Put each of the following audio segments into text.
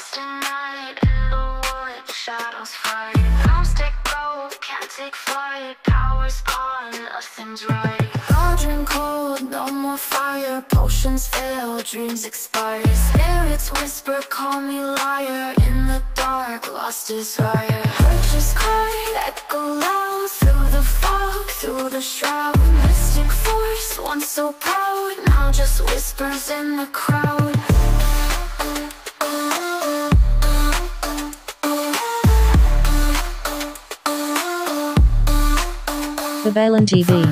lost in night, in the wood, shadows fight. Arms take gold, can't take flight. Power's gone, nothing's right. Cauldron cold, no more fire. Potions fail, dreams expire. Spirits whisper, call me liar. In the dark, lost desire. Purchase cry, echo loud. Through the fog, through the shroud. Mystic force, once so proud, now just whispers in the crowd. Babaylan TV.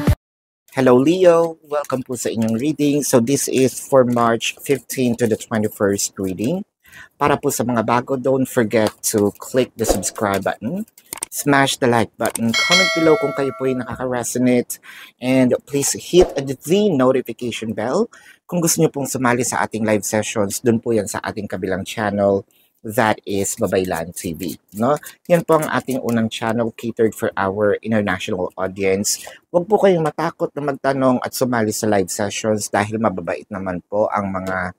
Hello Leo, welcome po sa inyong reading. So this is for March 15 to the 21st reading. Para po sa mga bago, don't forget to click the subscribe button, smash the like button, comment below kung kayo po ay nakaka-resonate, and please hit the notification bell kung gusto nyo pong sumali sa ating live sessions. Dun po yan sa ating kabilang channel, that is Babaylan TV. No? Yan po ang ating unang channel catered for our international audience. Huwag po kayong matakot na magtanong at sumali sa live sessions dahil mababait naman po ang mga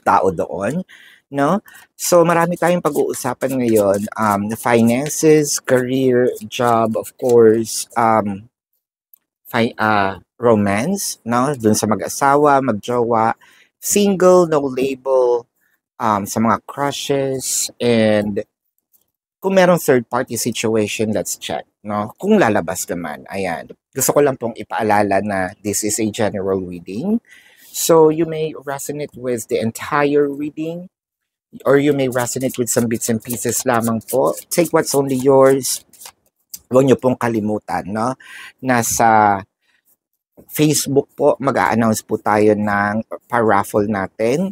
tao doon. No? So marami tayong pag-uusapan ngayon. Finances, career, job, of course, romance, no? Dun sa mag-asawa, mag-jowa, single, no label, sa mga crushes, and kung merong third-party situation, let's check, no? Kung lalabas naman, ayan. Gusto ko lang pong ipaalala na this is a general reading. So, you may resonate with the entire reading, or you may resonate with some bits and pieces lamang po. Take what's only yours. Huwag niyo pong kalimutan, no? Nasa Facebook po, mag-a-announce po tayo ng pa-raffle natin.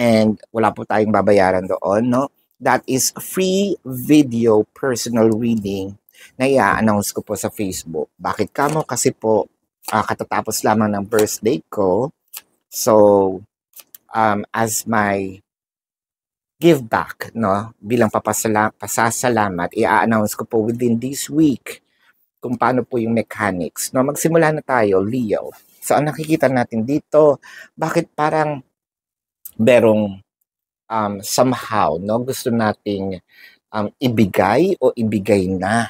And wala po tayong babayaran doon, no? That is free video personal reading na i-announce ko po sa Facebook. Bakit kamo? Kasi po, katatapos lamang ng birthday ko. So, as my give back, no? Bilang pasasalamat, i-announce ko po within this week kung paano po yung mechanics. No? Magsimula na tayo, Leo. So, ang nakikita natin dito, bakit parang merong somehow, no, gusto nating ibigay o ibigay na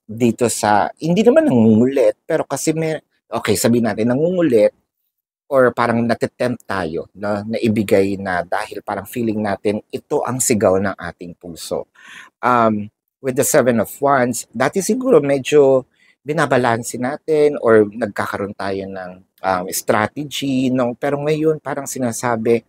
dito sa, hindi naman nangungulit, pero kasi okay, sabihin natin nangungulit or parang natitempt tayo, no, na ibigay na dahil parang feeling natin ito ang sigaw ng ating puso. With the Seven of Wands, dati siguro medyo binabalansin natin or nagkakaroon tayo ng strategy, no? Pero ngayon parang sinasabi,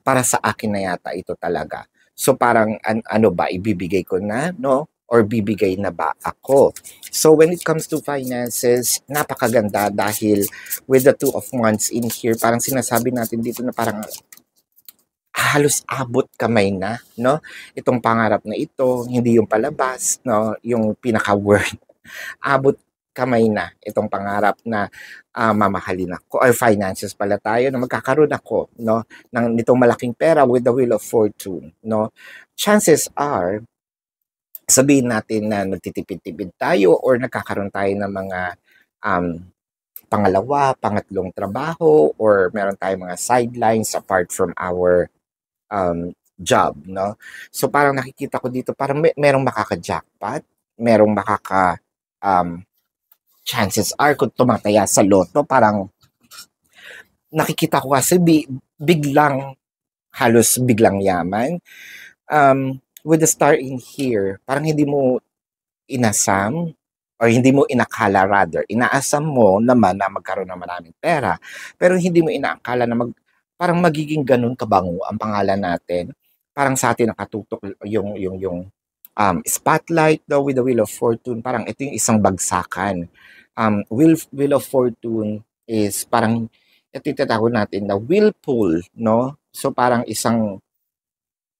para sa akin na yata ito talaga. So parang ano ba, ibibigay ko na, no? Or bibigay na ba ako? So when it comes to finances, napakaganda dahil with the Two of Wands in here, parang sinasabi natin dito na parang halos abot kamay na, no? Itong pangarap na ito, hindi yung palabas, no? Yung pinaka-word. Abot kamay na itong pangarap na mamahalin ako, or finances pala tayo na magkakaroon ako, no, nitong malaking pera with the Wheel of Fortune, no. Chances are, sabihin natin na nagtitipid-tipid tayo or nagkakaroon tayo ng mga pangalawa, pangatlong trabaho, or meron tayong mga sidelines apart from our job, no. So parang nakikita ko dito, parang merong makaka-jackpot, merong chances are kung tumataya sa loto, parang nakikita ko kasi biglang, halos biglang yaman. With the star in here, parang hindi mo inasam or hindi mo inakala rather. Inaasam mo naman na magkaroon ng maraming pera, pero hindi mo inaakala na parang magiging ganun kabango ang pangalan natin. Parang sa atin nakatutok yung spotlight daw with the Wheel of Fortune, parang ito yung isang bagsakan. Wheel of Fortune is parang ito tinatawag natin na whirlpool, no? So parang isang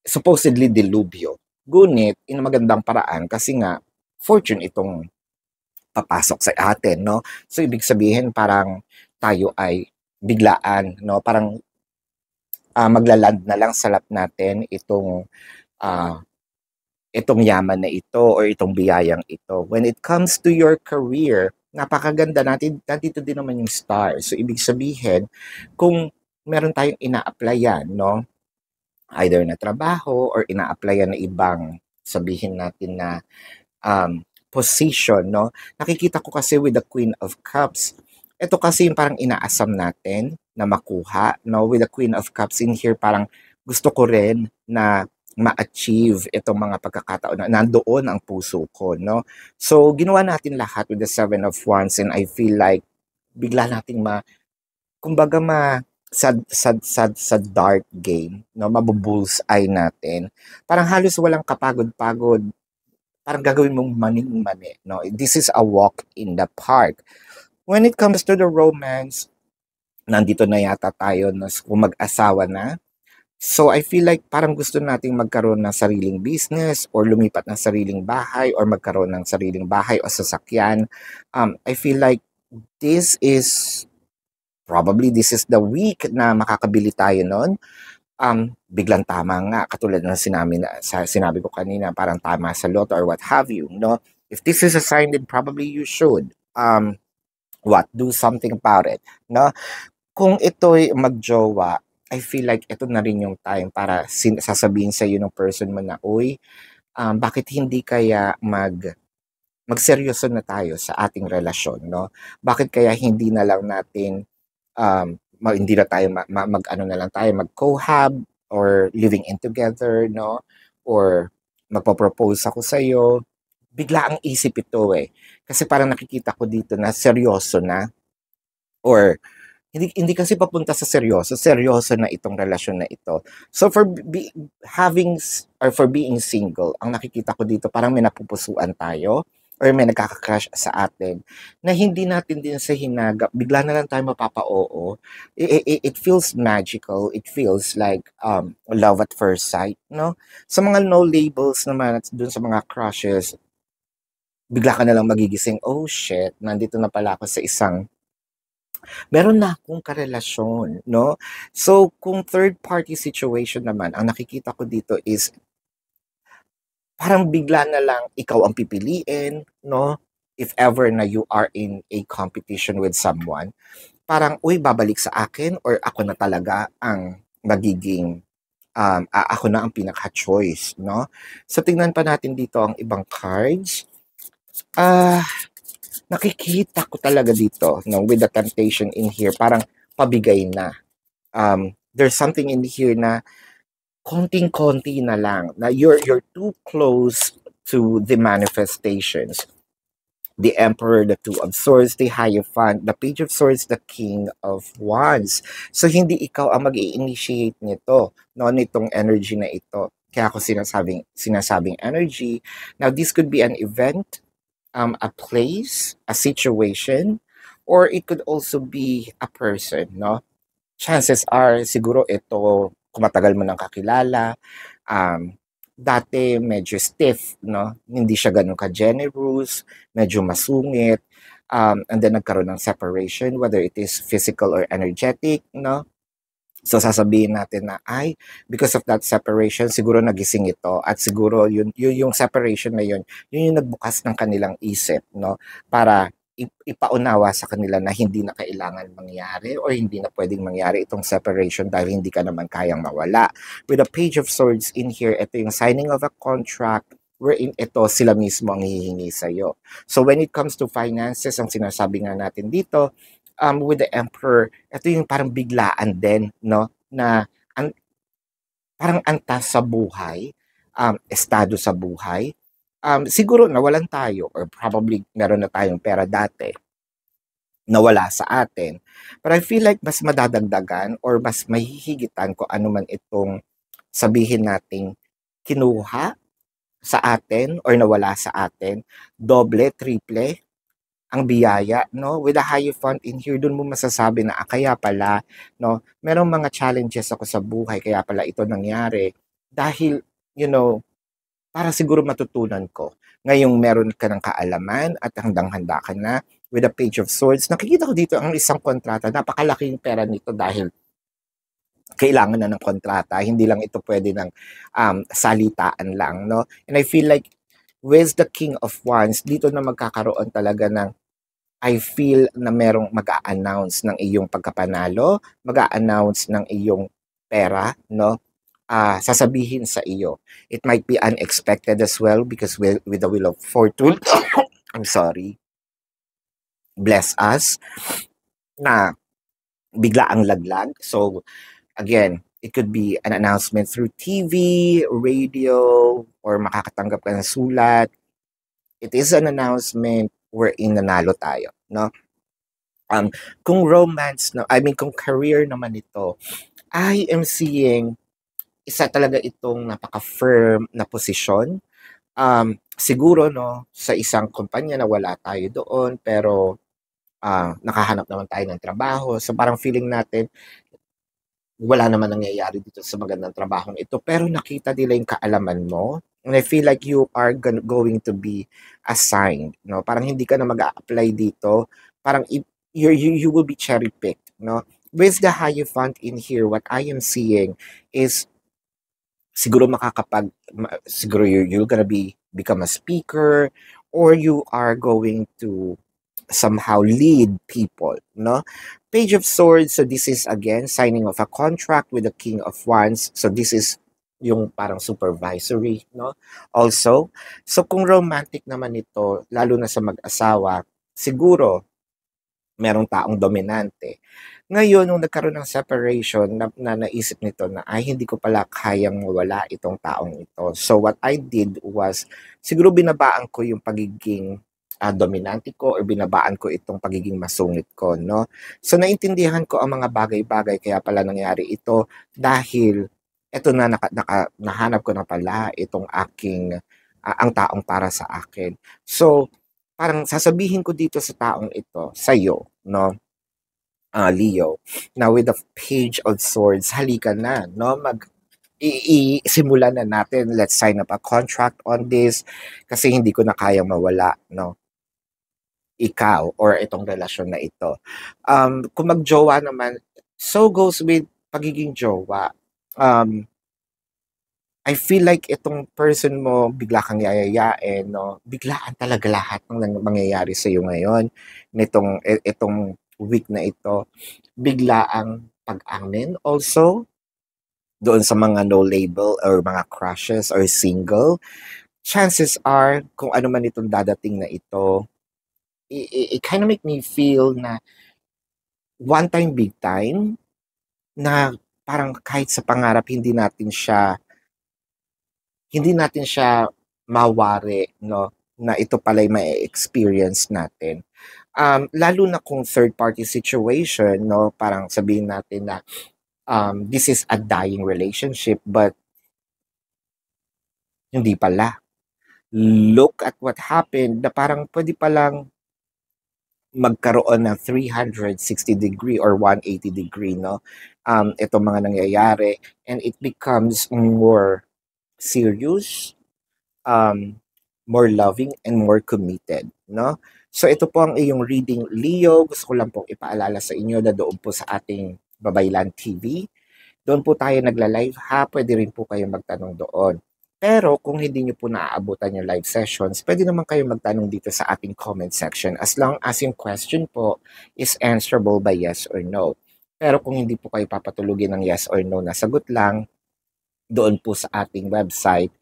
supposedly delubyo. Ngunit in magandang paraan kasi nga fortune itong papasok sa atin, no? So ibig sabihin parang tayo ay biglaan, no? Parang maglaland na lang sa lap natin itong yaman na ito or itong biyayang ito. When it comes to your career, napakaganda natin, nandito din naman yung star. So, ibig sabihin, kung meron tayong ina-applyan, no? either na trabaho or ina-applyan na ibang, sabihin natin na, position, no? Nakikita ko kasi with the Queen of Cups, ito kasi yung parang inaasam natin na makuha, no? With the Queen of Cups in here, parang gusto ko rin na ma-achieve itong mga pagkakataon na nandoon ang puso ko, no? So, ginawa natin lahat with the Seven of Wands and I feel like bigla nating kumbaga sa dart game, no, mabu-bullseye natin. Parang halos walang kapagod-pagod, parang gagawin mong maning-mani, no? This is a walk in the park. When it comes to the romance, nandito na yata tayo na kung mag-asawa na. So I feel like parang gusto nating magkaroon ng sariling business or lumipat ng sariling bahay or magkaroon ng sariling bahay o sasakyan. I feel like this is this is the week na makakabili tayo nun. Biglang tama nga, katulad ng sinabi ko kanina, parang tama sa lot or what have you, no? If this is a sign, then probably you should, do something about it, no? Kung ito'y magjowa, I feel like ito na rin yung time para sasabihin sa ng person mo na, uy, bakit hindi kaya magseryoso na tayo sa ating relasyon, no? Bakit kaya hindi na lang natin hindi na tayo mag-ano na lang tayo, mag-cohab or living in together, no? Or magpo-propose ako sa iyo. Bigla ang isip ito eh. Kasi parang nakikita ko dito na seryoso na or hindi kasi papunta sa seryoso na itong relasyon na ito. So for being single, ang nakikita ko dito parang may napupusuan tayo or may nagkaka-crush sa atin na hindi natin din sa hinagap, bigla na lang tayo mapapa-oo. It feels magical. It feels like love at first sight, no? Sa mga no labels naman at dun sa mga crushes, bigla ka na lang magigising, oh shit, nandito na pala ako sa meron na akong karelasyon, no? So, kung third party situation naman, ang nakikita ko dito is parang bigla na lang ikaw ang pipiliin, no? If ever na you are in a competition with someone, parang, uy, babalik sa akin or ako na talaga ang magiging, ako na ang pinaka-choice, no? So, tingnan pa natin dito ang ibang cards. Nakikita ko talaga dito, no, with the temptation in here, parang pabigay na. There's something in here na konting-konti na lang, na you're too close to the manifestations. The Emperor, the Two of Swords, the Hierophant, the Page of Swords, the King of Wands. So, hindi ikaw ang mag-i-initiate nito, no, nitong energy na ito. Kaya ako sinasabing energy. Now, this could be an event, a place, a situation, or it could also be a person, no? Chances are, siguro ito, kung matagal mo nang kakilala, dati medyo stiff, no? Hindi siya ganun ka-generous, medyo masungit, and then nagkaroon ng separation, whether it is physical or energetic, no? So sasabihin natin na, ay, because of that separation, siguro nagising ito at siguro yung separation na yun yung nagbukas ng kanilang isip, no? Para ipaunawa sa kanila na hindi na kailangan mangyari or hindi na pwedeng mangyari itong separation dahil hindi ka naman kayang mawala. With the Page of Swords in here, ito yung signing of a contract wherein ito sila mismo ang hihingi sa'yo. So when it comes to finances, ang sinasabi nga natin dito, with the Emperor, ito yung parang biglaan din, no? Na parang antas sa buhay, estado sa buhay. Siguro nawalan tayo or probably meron na tayong pera dati, nawala sa atin. But I feel like mas madadagdagan or mas mahihigitan ko ano man itong sabihin nating kinuha sa atin or nawala sa atin, doble, triple, ang biyaya, no? With a Hierophant in here, dun mo masasabi na, kaya pala, no? Merong mga challenges ako sa buhay, kaya pala ito nangyari. Dahil, para siguro matutunan ko. Ngayong meron ka ng kaalaman at handang-handa ka na with a Page of Swords. Nakikita ko dito ang isang kontrata. Napakalaking pera nito dahil kailangan na ng kontrata. Hindi lang ito pwede ng salitaan lang, no? And I feel like with the King of Wands, dito na magkakaroon talaga ng I feel na merong mag-a-announce ng iyong pagkapanalo, mag-a-announce ng iyong pera, no? sasabihin sa iyo. It might be unexpected as well because with the will of fortune, I'm sorry, bless us na bigla ang laglag. So again, it could be an announcement through TV, radio, or makakatanggap ka ng sulat. It is an announcement wherein nanalo tayo, no? Kung romance, no, I mean, kung career naman ito, I am seeing isa talaga itong napaka-firm na posisyon. Siguro, no, sa isang kumpanya na wala tayo doon, pero nakahanap naman tayo ng trabaho. So parang feeling natin, wala naman nangyayari dito sa magandang trabahong ito. Pero nakita nila yung kaalaman mo. And I feel like you are going to be assigned. No? Parang hindi ka na mag-a-apply dito. Parang you will be cherry-picked. No? With the Hierophant in here, what I am seeing is siguro siguro you're gonna become a speaker, or you are going to somehow lead people, no? Page of Swords, so this is again signing of a contract with the King of Wands. So this is yung parang supervisory, no? Also, so kung romantic naman ito, lalo na sa mag-asawa, siguro merong taong dominante. Ngayon, nung nagkaroon ng separation, naisip nito na, ay, hindi ko pala kayang mawala itong taong ito. So, what I did was, siguro binabaan ko yung pagiging dominante ko, or binabaan ko itong pagiging masungit ko, no? So, naintindihan ko ang mga bagay-bagay, kaya pala nangyari ito, dahil eto na, nahanap ko na pala itong ang taong para sa akin. So, parang sasabihin ko dito sa taong ito, sa'yo, no? Leo, now with the Page of Swords, halika na, no? Simulan na natin. Let's sign up a contract on this kasi hindi ko na kayang mawala, no? Ikaw or itong relasyon na ito. Kung magjowa naman, so goes with pagiging jowa. I feel like itong person mo, bigla kang yayayain, no? Biglaan talaga lahat ng mangyayari sa iyo ngayon itong week na ito. Bigla ang pag-amin also doon sa mga no label or mga crushes or single. Chances are, kung ano man itong dadating na ito, it kind of make me feel na one time, big time, na parang kahit sa pangarap, hindi natin siya mawari, no? Na ito pala'y may experience natin. Lalo na kung third party situation, no? Parang sabihin natin na this is a dying relationship, but hindi pala. Look at what happened, na parang pwede palang magkaroon ng 360 degree or 180 degree, no? Itong mga nangyayari, and it becomes more serious, more loving, and more committed, no? So ito po ang iyong reading, Leo. Gusto ko lang pong ipaalala sa inyo na doon po sa ating Babaylan TV. Doon po tayo nagla-live, ha? Pwede rin po kayo magtanong doon. Pero kung hindi nyo po naaabutan yung live sessions, pwede naman kayo magtanong dito sa ating comment section as long as yung question po is answerable by yes or no. Pero kung hindi po kayo papatulugin ng yes or no na sagot lang, doon po sa ating website,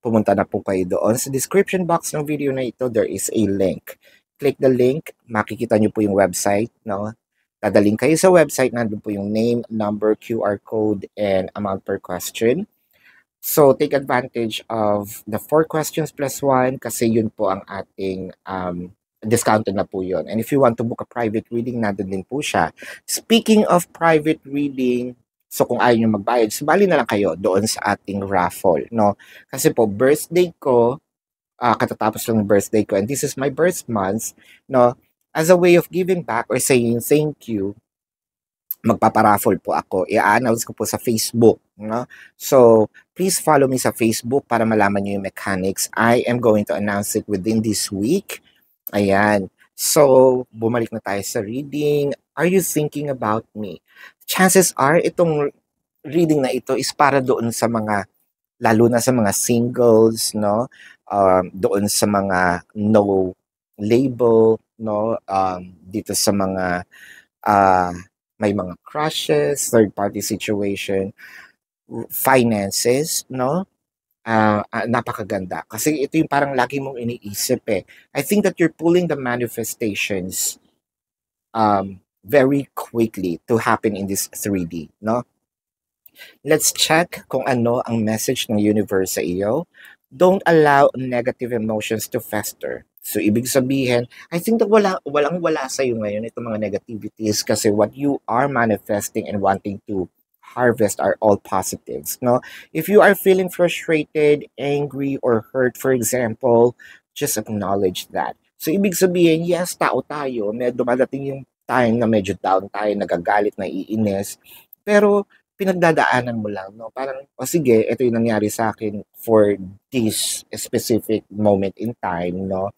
pumunta na po kayo doon. Sa description box ng video na ito, there is a link. Click the link, makikita nyo po yung website, no? Dadaling kayo sa website, nandun po yung name, number, QR code, and amount per question. So, take advantage of the 4 questions plus 1 kasi yun po ang ating discounted na po yun. And if you want to book a private reading, nandun din po siya. Speaking of private reading, so kung ayaw nyo magbayad, sumali na lang kayo doon sa ating raffle, no? Kasi po, birthday ko, katatapos lang ng birthday ko, and this is my birth month, no? As a way of giving back or saying thank you, magpaparaffle po ako. I-announce ko po sa Facebook, no? So, please follow me sa Facebook para malaman nyo yung mechanics. I am going to announce it within this week. Ayan. So, bumalik na tayo sa reading. Are you thinking about me? Chances are, itong reading na ito is para doon sa mga, lalo na sa mga singles, no? Doon sa mga no label, no? Dito sa mga may mga crushes, third party situation. finances, no? Napakaganda. Kasi ito yung parang lagi mong iniisip eh. I think that you're pulling the manifestations very quickly to happen in this 3D, no? Let's check kung ano ang message ng universe sa iyo. Don't allow negative emotions to fester. So, ibig sabihin, I think that walang-wala sa iyo ngayon itong mga negativities kasi what you are manifesting and wanting to harvest are all positives, no? If you are feeling frustrated, angry, or hurt, for example, just acknowledge that. So, ibig sabihin, yes, tao tayo. May dumadating yung time na medyo down tayo, nagagalit, naiinis. Pero, pinagdadaanan mo lang, no? Parang, o sige, ito yung nangyari sa akin for this specific moment in time, no?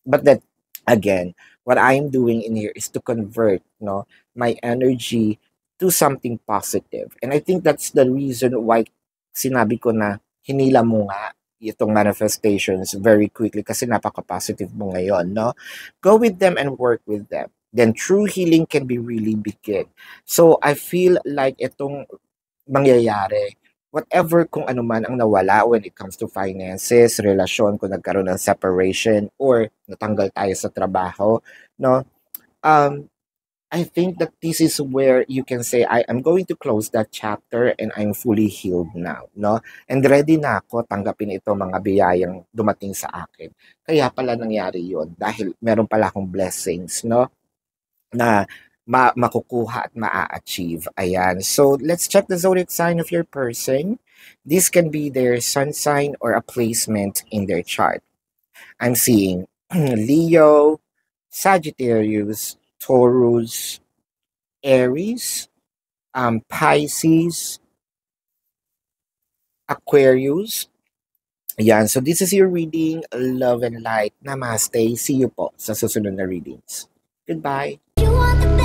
But that, again, what I'm doing in here is to convert, no, my energy to something positive. And I think that's the reason why sinabi ko na hinila mo nga itong manifestations very quickly kasi napaka-positive mo ngayon, no? Go with them and work with them. Then true healing can be really begin. So I feel like itong mangyayari, whatever kung ano man ang nawala when it comes to finances, relasyon, kung nagkaroon ng separation, or natanggal tayo sa trabaho, no? I think that this is where you can say, I'm going to close that chapter and I'm fully healed now, no? And ready na ako tanggapin ito mga biyayang dumating sa akin. Kaya pala nangyari yon dahil meron pala akong blessings, no? Na makukuha at maa-achieve. Ayan. So, let's check the zodiac sign of your person. This can be their sun sign or a placement in their chart. I'm seeing Leo, Sagittarius, Taurus, Aries, Pisces, Aquarius. Ayan. So, this is your reading. Love and light. Namaste. See you po sa susunod na readings. Goodbye. You want the best.